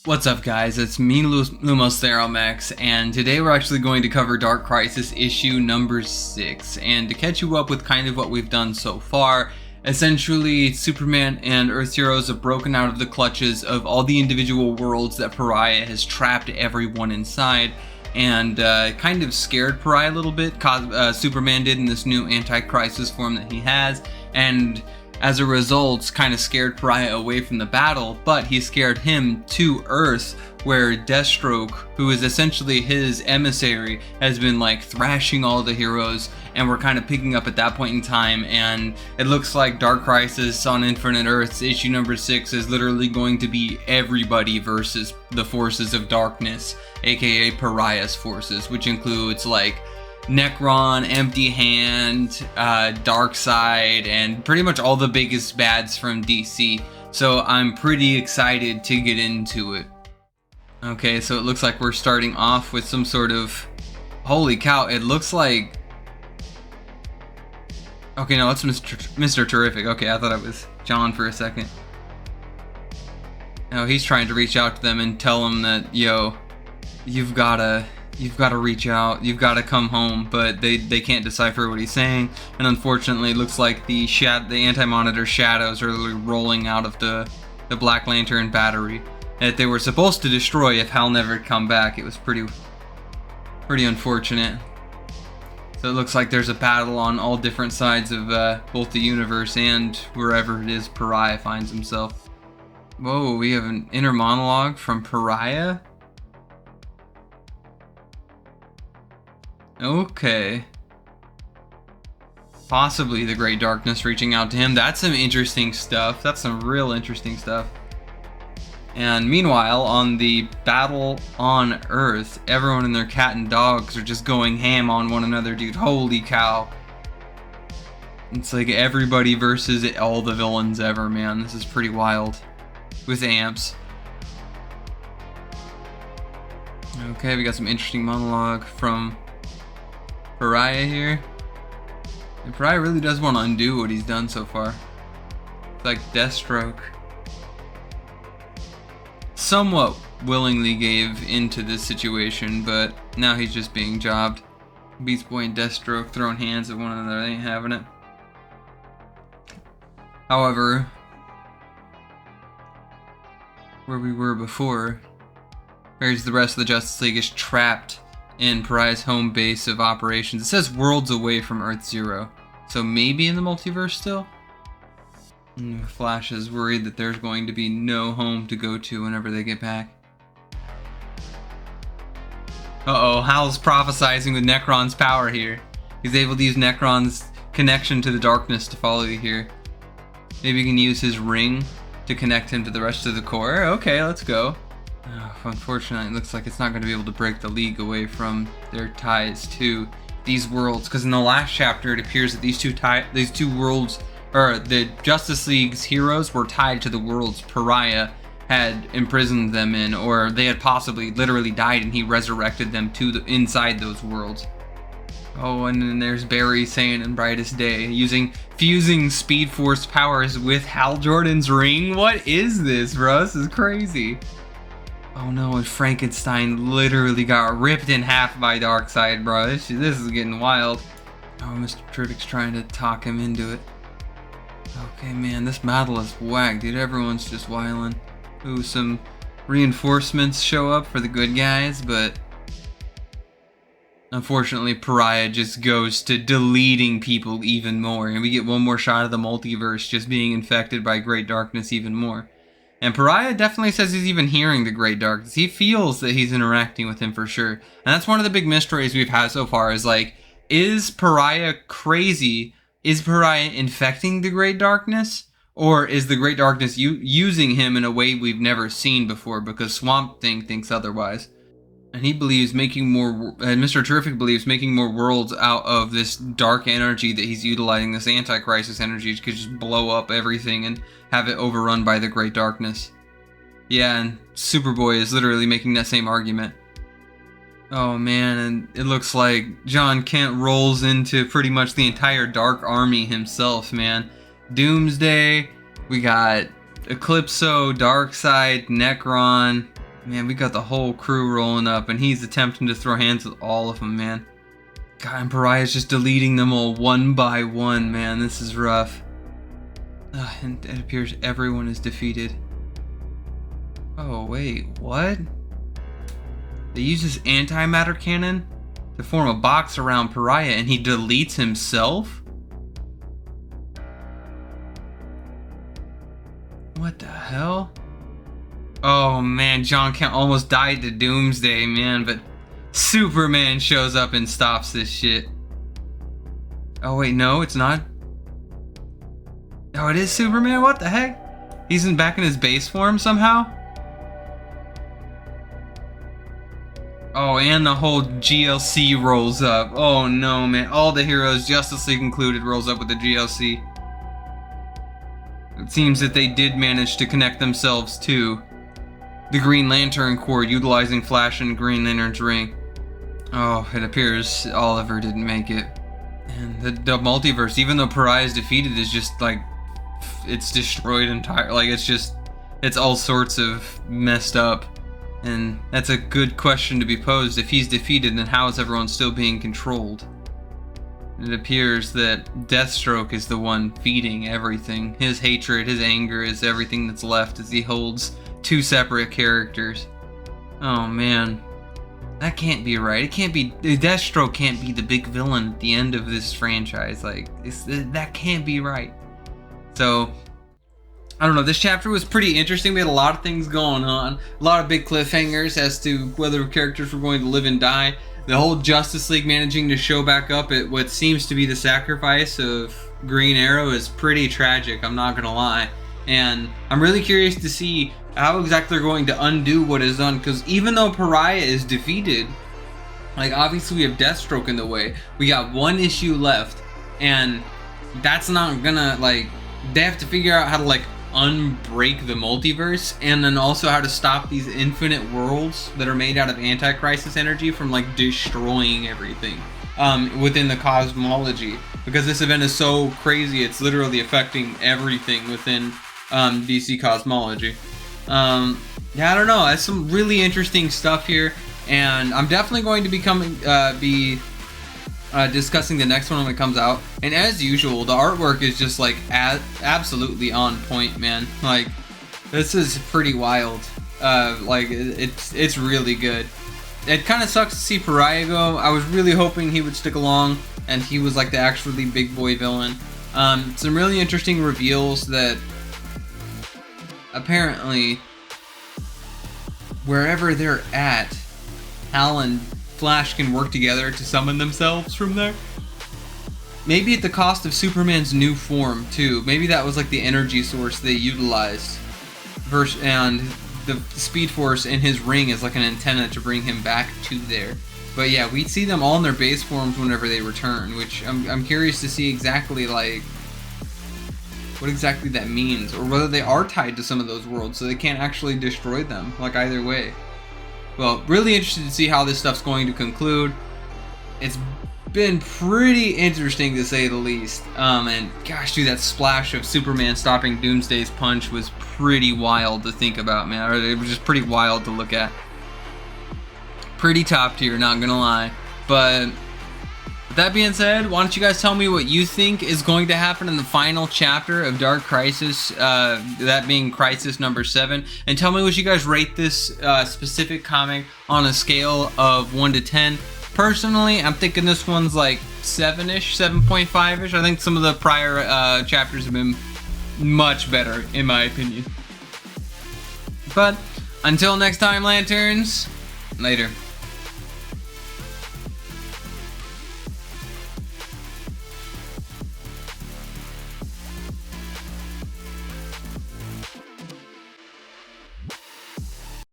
What's up guys, it's me Lumos Theromax, and today we're actually going to cover Dark Crisis issue number 6. And to catch you up with kind of what we've done so far, essentially Superman and Earth's heroes have broken out of the clutches of all the individual worlds that Pariah has trapped everyone inside, and kind of scared Pariah a little bit. Superman did in this new anti-crisis form that he has, and as a result, kind of scared Pariah away from the battle, but he scared him to Earth, where Deathstroke, who is essentially his emissary, has been like thrashing all the heroes, and we're kind of picking up at that point in time, and it looks like Dark Crisis on Infinite Earths issue number 6 is literally going to be everybody versus the forces of darkness, aka Pariah's forces, which includes like Necron, Empty Hand, Darkseid, and pretty much all the biggest bads from DC. So I'm pretty excited to get into it. Okay, so it looks like we're starting off with some sort of... Holy cow, it looks like... Okay, no, it's Mr. Terrific. Okay, I thought it was John for a second. Now he's trying to reach out to them and tell them that, yo, you've gotta reach out, you've gotta come home, but they can't decipher what he's saying, and unfortunately it looks like the anti-monitor shadows are literally rolling out of the Black Lantern battery that they were supposed to destroy if Hal never had come back. It was pretty unfortunate. So it looks like there's a battle on all different sides of both the universe and wherever it is Pariah finds himself. Whoa, we have an inner monologue from Pariah? Okay. Possibly the Great Darkness reaching out to him. That's some interesting stuff. That's some real interesting stuff. And meanwhile, on the battle on Earth, everyone and their cat and dogs are just going ham on one another, dude. Holy cow. It's like everybody versus all the villains ever, man. This is pretty wild. With amps. Okay, we got some interesting monologue from Pariah here. And Pariah really does want to undo what he's done so far. It's like Deathstroke somewhat willingly gave into this situation, but now he's just being jobbed. Beast Boy and Deathstroke throwing hands at one another. They ain't having it. However, where we were before, whereas the rest of the Justice League is trapped in Pariah's home base of operations. It says worlds away from Earth Zero, so maybe in the multiverse still? Flash is worried that there's going to be no home to go to whenever they get back. Uh-oh, Hal's prophesizing with Necron's power here. He's able to use Necron's connection to the darkness to follow you here. Maybe he can use his ring to connect him to the rest of the core. Okay, let's go. Unfortunately, it looks like it's not going to be able to break the League away from their ties to these worlds, because in the last chapter it appears that these two worlds, or the Justice League's heroes, were tied to the worlds Pariah had imprisoned them in, or they had possibly literally died and he resurrected them to inside those worlds. Oh, and then there's Barry saying in Brightest Day, fusing Speed Force powers with Hal Jordan's ring. What is this, bro? This is crazy. Oh no, and Frankenstein literally got ripped in half by Darkseid, bro. This is getting wild. Oh, Mr. Terrific's trying to talk him into it. Okay, man, this battle is whack, dude. Everyone's just wiling. Ooh, some reinforcements show up for the good guys, but unfortunately, Pariah just goes to deleting people even more, and we get one more shot of the multiverse just being infected by Great Darkness even more. And Pariah definitely says he's even hearing the Great Darkness. He feels that he's interacting with him for sure. And that's one of the big mysteries we've had so far, is like, is Pariah crazy? Is Pariah infecting the Great Darkness? Or is the Great Darkness using him in a way we've never seen before, because Swamp Thing thinks otherwise? And he believes Mr. Terrific believes making more worlds out of this dark energy that he's utilizing, this anti-crisis energy, could just blow up everything and have it overrun by the Great Darkness. Yeah, and Superboy is literally making that same argument. Oh man, and it looks like John Kent rolls into pretty much the entire Dark Army himself, man. Doomsday, we got Eclipso, Darkseid, Necron, Man, we got the whole crew rolling up, and he's attempting to throw hands with all of them, man. God, and Pariah's just deleting them all one by one, man. This is rough. And it appears everyone is defeated. Oh, wait, what? They use his antimatter cannon to form a box around Pariah, and he deletes himself? What the hell? Oh man, John Kent almost died to Doomsday, man, but Superman shows up and stops this shit. Oh wait, no, it's not. Oh, it is Superman? What the heck? He's back in his base form somehow? Oh, and the whole GLC rolls up. Oh no, man. All the heroes, Justice League included, rolls up with the GLC. It seems that they did manage to connect themselves to the Green Lantern Corps, utilizing Flash and Green Lantern's ring. Oh, it appears Oliver didn't make it. And the multiverse, even though Pariah is defeated, is just like, it's destroyed entirely. Like, it's all sorts of messed up. And that's a good question to be posed. If he's defeated, then how is everyone still being controlled? It appears that Deathstroke is the one feeding everything. His hatred, his anger is everything that's left, as he holds two separate characters. Oh man, that can't be right. It can't be. Deathstroke can't be the big villain at the end of this franchise. Like, that can't be right. So I don't know. This chapter was pretty interesting. We had a lot of things going on, a lot of big cliffhangers as to whether characters were going to live and die. The whole Justice League managing to show back up at what seems to be the sacrifice of Green Arrow is pretty tragic, I'm not gonna lie. And I'm really curious to see how exactly they're going to undo what is done, because even though Pariah is defeated, like, obviously we have Deathstroke in the way. We got one issue left, and that's not gonna, like, they have to figure out how to, like, unbreak the multiverse, and then also how to stop these infinite worlds that are made out of anti-crisis energy from, like, destroying everything within the cosmology, because this event is so crazy. It's literally affecting everything within DC cosmology. Yeah, I don't know, that's some really interesting stuff here, and I'm definitely going to be discussing the next one when it comes out. And as usual, the artwork is just like absolutely on point, man. Like, this is pretty wild. Like, it's really good. It kind of sucks to see Pariah go. I was really hoping he would stick along and he was like the actually big boy villain. Some really interesting reveals that apparently wherever they're at, Hal and Flash can work together to summon themselves from there. Maybe at the cost of Superman's new form too. Maybe that was like the energy source they utilized. And the Speed Force in his ring is like an antenna to bring him back to there. But yeah, we see them all in their base forms whenever they return, which I'm curious to see exactly like what exactly that means, or whether they are tied to some of those worlds so they can't actually destroy them. Like, either way. Well, really interested to see how this stuff's going to conclude. It's been pretty interesting to say the least. And gosh, dude, that splash of Superman stopping Doomsday's punch was pretty wild to think about, man. It was just pretty wild to look at. Pretty top tier, not gonna lie. But with that being said, why don't you guys tell me what you think is going to happen in the final chapter of Dark Crisis, that being Crisis number 7, and tell me what you guys rate this specific comic on a scale of 1 to 10. Personally, I'm thinking this one's like 7-ish, 7.5-ish. I think some of the prior chapters have been much better, in my opinion. But until next time, Lanterns, later.